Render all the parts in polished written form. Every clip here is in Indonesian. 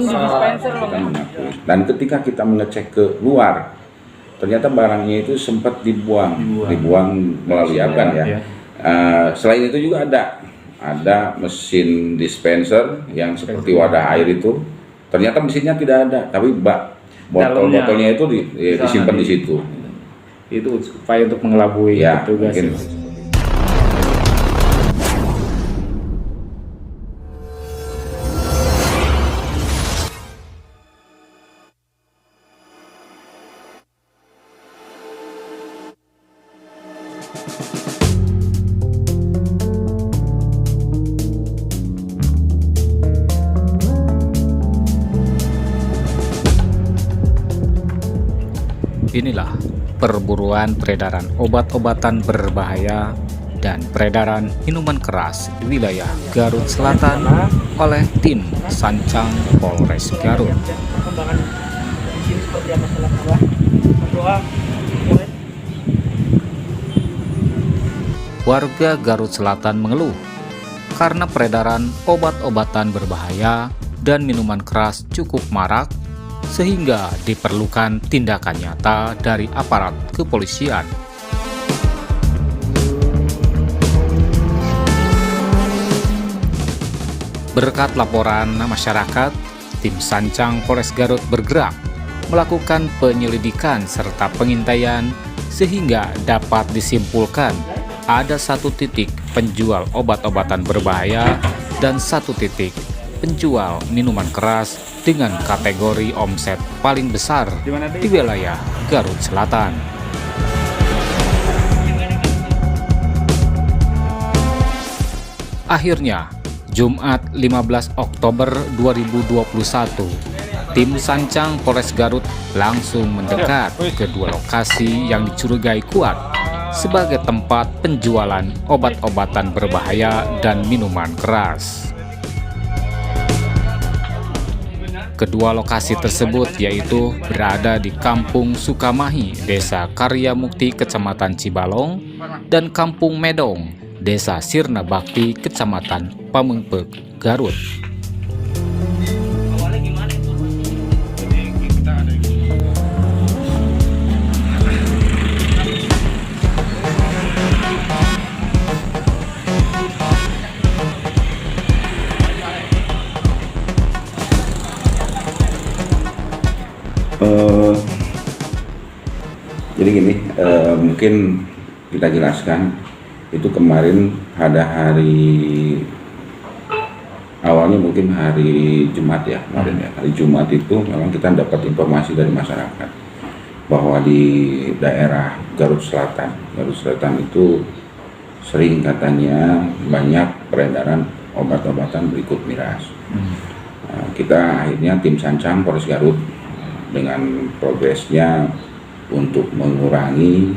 kita mengakui. Dan ketika kita mengecek ke luar, ternyata barangnya itu sempat dibuang melalui agan ya. Selain itu juga ada mesin dispenser yang seperti wadah air itu, ternyata mesinnya tidak ada, tapi botol-botolnya itu disimpan di situ. Itu upaya untuk mengelabui petugas. Inilah perburuan peredaran obat-obatan berbahaya dan peredaran minuman keras di wilayah Garut Selatan oleh tim Sancang Polres Garut. Warga Garut Selatan mengeluh karena peredaran obat-obatan berbahaya dan minuman keras cukup marak, sehingga diperlukan tindakan nyata dari aparat kepolisian. Berkat laporan masyarakat, tim Sancang Polres Garut bergerak melakukan penyelidikan serta pengintaian sehingga dapat disimpulkan ada 1 titik penjual obat-obatan berbahaya dan 1 titik penjual minuman keras dengan kategori omset paling besar di wilayah Garut Selatan. Akhirnya, Jumat 15 Oktober 2021, tim Sancang Polres Garut langsung mendekat ke 2 lokasi yang dicurigai kuat sebagai tempat penjualan obat-obatan berbahaya dan minuman keras. Kedua lokasi tersebut yaitu berada di Kampung Sukamahi, Desa Karya Mukti, Kecamatan Cibalong, dan Kampung Medong, Desa Sirna Bakti, Kecamatan Pamengpeuk, Garut. Jadi gini, mungkin kita jelaskan, itu kemarin ada awalnya mungkin hari Jumat ya, kemarin ya. Hari Jumat itu memang kita dapat informasi dari masyarakat bahwa di daerah Garut Selatan itu sering katanya banyak peredaran obat-obatan berikut miras. Nah, kita akhirnya tim Sancang Polres Garut dengan progresnya untuk mengurangi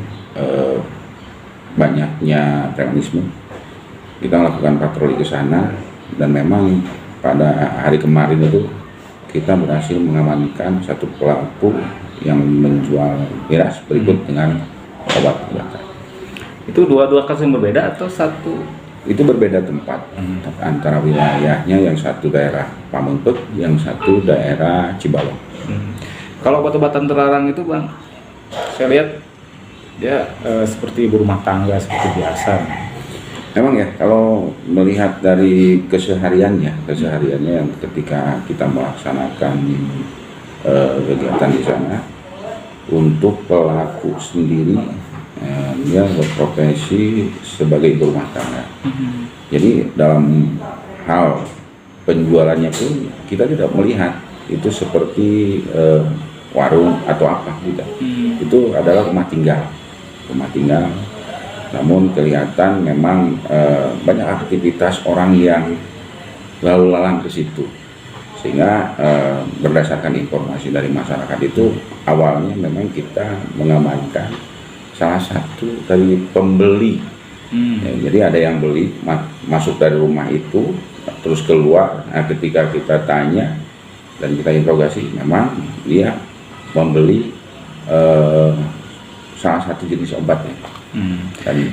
banyaknya terorisme, kita melakukan patroli ke sana, dan memang pada hari kemarin itu kita berhasil mengamankan 1 pelaku yang menjual miras berikut dengan obat-obatan. Itu dua kasus yang berbeda atau satu? Itu berbeda tempat, antara wilayahnya, yang satu daerah Pamengpeuk, yang satu daerah Cibalong. Kalau obat-obatan terlarang itu, Bang, saya lihat dia seperti ibu rumah tangga seperti biasa. Memang ya, kalau melihat dari kesehariannya yang ketika kita melaksanakan kegiatan di sana, untuk pelaku sendiri dia berprofesi sebagai ibu rumah tangga. Jadi dalam hal penjualannya pun kita tidak melihat itu seperti warung atau apa gitu. Itu adalah rumah tinggal, namun kelihatan memang banyak aktivitas orang yang lalu lalang ke situ, sehingga berdasarkan informasi dari masyarakat itu awalnya memang kita mengamankan salah satu dari pembeli. Ya, jadi ada yang beli masuk dari rumah itu terus keluar. Nah, ketika kita tanya dan kita interogasi, memang dia membeli salah satu jenis obatnya. Dan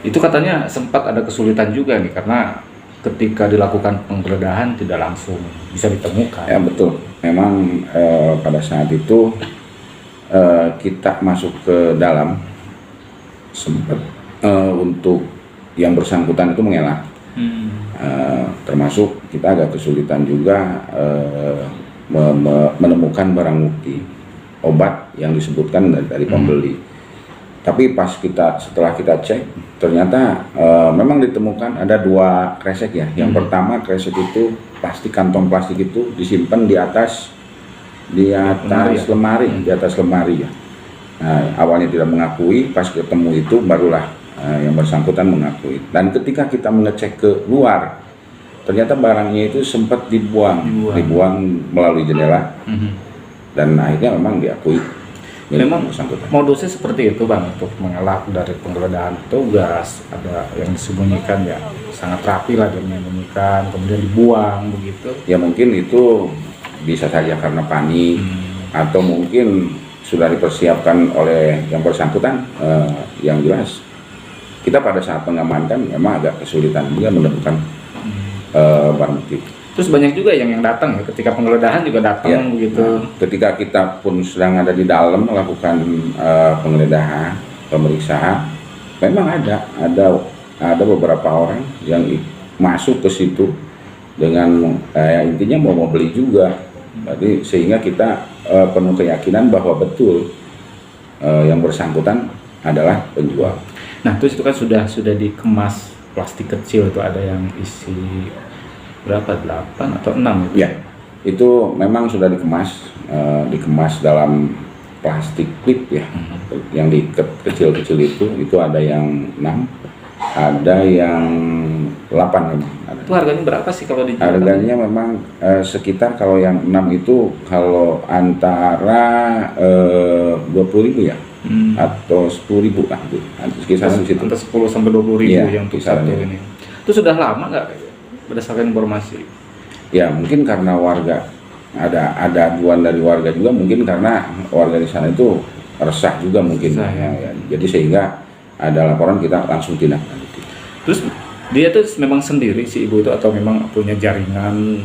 itu katanya sempat ada kesulitan juga nih, karena ketika dilakukan penggeledahan tidak langsung bisa ditemukan. Ya betul, memang pada saat itu kita masuk ke dalam sempat untuk yang bersangkutan itu mengelak. Termasuk kita agak kesulitan juga menemukan barang bukti obat yang disebutkan dari pembeli. Tapi setelah kita cek, ternyata memang ditemukan ada 2 kresek ya. Yang pertama kresek itu kantong plastik itu disimpan di atas lemari ya. Nah, awalnya tidak mengakui, pas ketemu itu barulah yang bersangkutan mengakui. Dan ketika kita mengecek ke luar, ternyata barangnya itu sempat dibuang melalui jendela. Dan akhirnya memang diakui. Memang modusnya seperti itu Bang, untuk mengelak dari penggeledahan tugas, ada yang disembunyikan ya, sangat rapi lah dia menyembunyikan, kemudian dibuang begitu. Ya mungkin itu bisa saja karena panik, atau mungkin sudah dipersiapkan oleh yang bersangkutan. Yang jelas kita pada saat mengamankan memang agak kesulitan juga menemukan barang bukti. Terus banyak juga yang datang ya, ketika penggeledahan juga datang begitu. Ketika kita pun sedang ada di dalam melakukan penggeledahan, pemeriksaan, memang ada beberapa orang yang masuk ke situ dengan intinya mau beli juga. Jadi sehingga kita penuh keyakinan bahwa betul yang bersangkutan adalah penjual. Nah, terus itu kan sudah dikemas plastik kecil, itu ada yang isi berapa, 8 atau 6 gitu? Ya, itu memang sudah dikemas dalam plastik klip ya, yang diikat kecil-kecil itu ada yang 6, ada yang 8 memang. Itu harganya berapa sih kalau dijual? Harganya memang sekitar kalau yang 6 itu kalau antara 20.000 ya, atau 10.000 lah, kisaran di situ. Antara 10 sampai 20.000 ya, yang untuk satu ini. Itu sudah lama nggak? Berdasarkan informasi ya, mungkin karena warga ada aduan dari warga juga, mungkin karena warga di sana itu resah juga mungkin ya. Jadi sehingga ada laporan, kita langsung tindak lanjuti. Terus dia tuh memang sendiri si ibu itu atau memang punya jaringan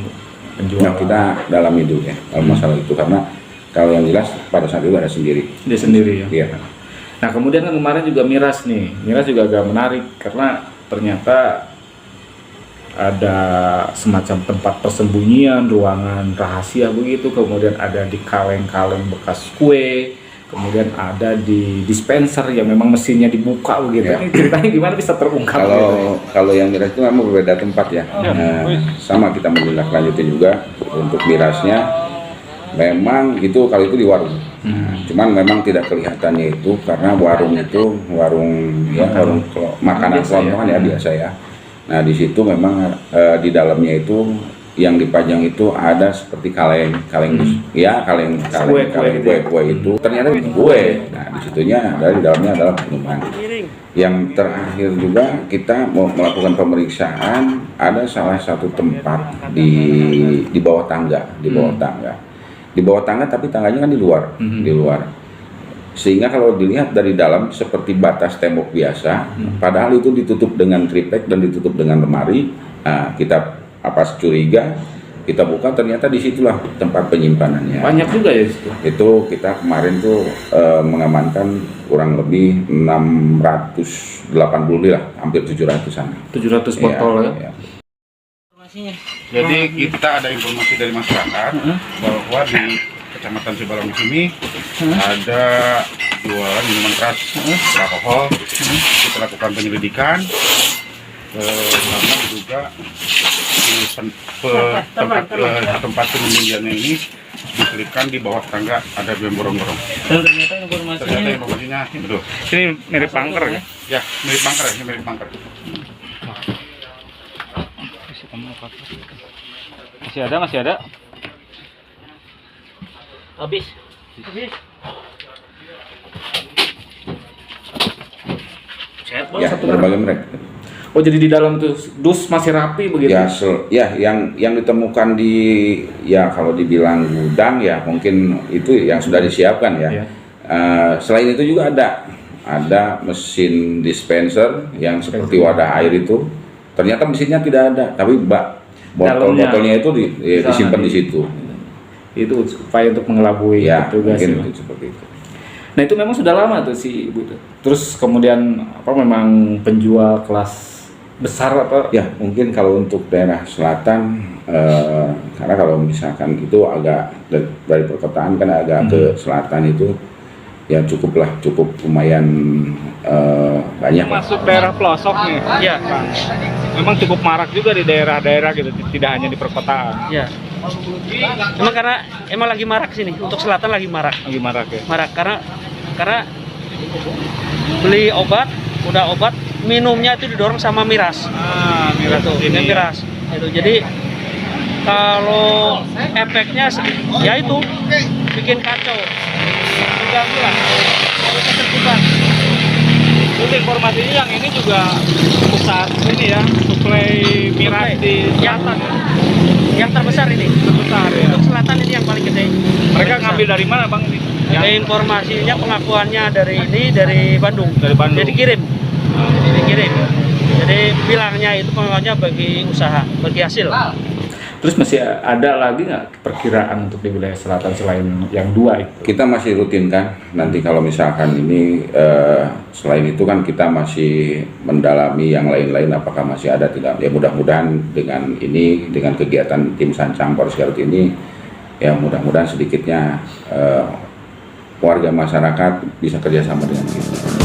penjual? Nah, kita dalam itu ya dalam masalah itu, karena kalau yang jelas pada saat itu ada sendiri. Dia sendiri ya? Iya. Nah kemudian kan kemarin juga miras juga agak menarik karena ternyata ada semacam tempat persembunyian, ruangan rahasia begitu, kemudian ada di kaleng-kaleng bekas kue, kemudian ada di dispenser yang memang mesinnya dibuka begitu. Ya. Ini ceritanya gimana bisa terungkap? Kalau yang miras itu memang berbeda tempat ya. Sama kita menindaklanjuti juga untuk mirasnya. Memang itu kalau itu di warung. Cuman memang tidak kelihatannya itu karena warung makanan kelontong ya biasa ya. Nah di situ memang di dalamnya itu yang dipajang itu ada seperti kaleng kue itu ternyata kue. Nah di situnya di dalamnya adalah minuman. Yang terakhir juga kita mau melakukan pemeriksaan, ada salah satu tempat di bawah tangga, di bawah tangga tapi tangganya kan di luar. Sehingga kalau dilihat dari dalam seperti batas tembok biasa, padahal itu ditutup dengan triplek dan ditutup dengan lemari. Nah, kita curiga, kita buka, ternyata disitulah tempat penyimpanannya. Banyak juga ya itu. Itu kita kemarin tuh mengamankan kurang lebih 680 lah, hampir 700-an. 700 botol ya. Informasinya. Jadi kita ada informasi dari masyarakat bahwa di Kecamatan Sibalong sini ada jualan minuman keras beralkohol. Kita lakukan penyelidikan karena diduga di tempat penyembunyiannya ini diselipkan di bawah tangga ada borong-borong. Ternyata informasinya betul. Ini mirip bunker ya? Ya, mirip bunker. Masih ada. habis. Ya, berbagai merek. Oh jadi di dalam tuh dus masih rapi begitu? Ya, yang ditemukan kalau dibilang gudang ya mungkin itu yang sudah disiapkan ya. Selain itu juga ada mesin dispenser yang seperti wadah air itu Ternyata mesinnya tidak ada, tapi Dalamnya. botolnya itu disimpan di situ. Itu upaya untuk mengelabui Ya, petugas. mungkin Ya. seperti itu. Nah itu memang sudah lama tuh si ibu tuh. Terus kemudian memang penjual kelas besar atau Ya, mungkin kalau untuk daerah selatan, karena kalau misalkan itu agak dari perkotaan kan agak ke selatan itu, ya cukup lumayan banyak. Masuk daerah pelosok nih. Iya. Memang cukup marak juga di daerah-daerah gitu, tidak hanya di perkotaan. Iya. Emang lagi marak sini. Untuk selatan lagi marak. Lagi marak ya. Marak karena beli obat, udah obat, minumnya itu didorong sama miras. Miras Itu, ini. miras. Itu. Jadi kalau efeknya ya itu bikin kacau. Mengganggu lah. Kalau ketertiban. Terus informasinya yang ini juga pusat ini ya, suplai miras di selatan ya. Yang terbesar ini. Terbesar ya. Untuk selatan ini yang paling gede. Mereka Paling ngambil besar. dari mana bang ini? Informasinya pengakuannya dari Bandung. Dari Bandung. Jadi dikirim. Jadi bilangnya itu pengakuannya bagi usaha, bagi hasil. terus masih ada lagi nggak perkiraan untuk di wilayah selatan selain yang dua itu? Kita masih rutinkan, nanti kalau misalkan ini selain itu kan kita masih mendalami yang lain-lain apakah masih ada tidak. Ya mudah-mudahan dengan ini, dengan kegiatan tim Sancang Polres Garut ini, ya mudah-mudahan sedikitnya warga masyarakat bisa kerjasama dengan kita.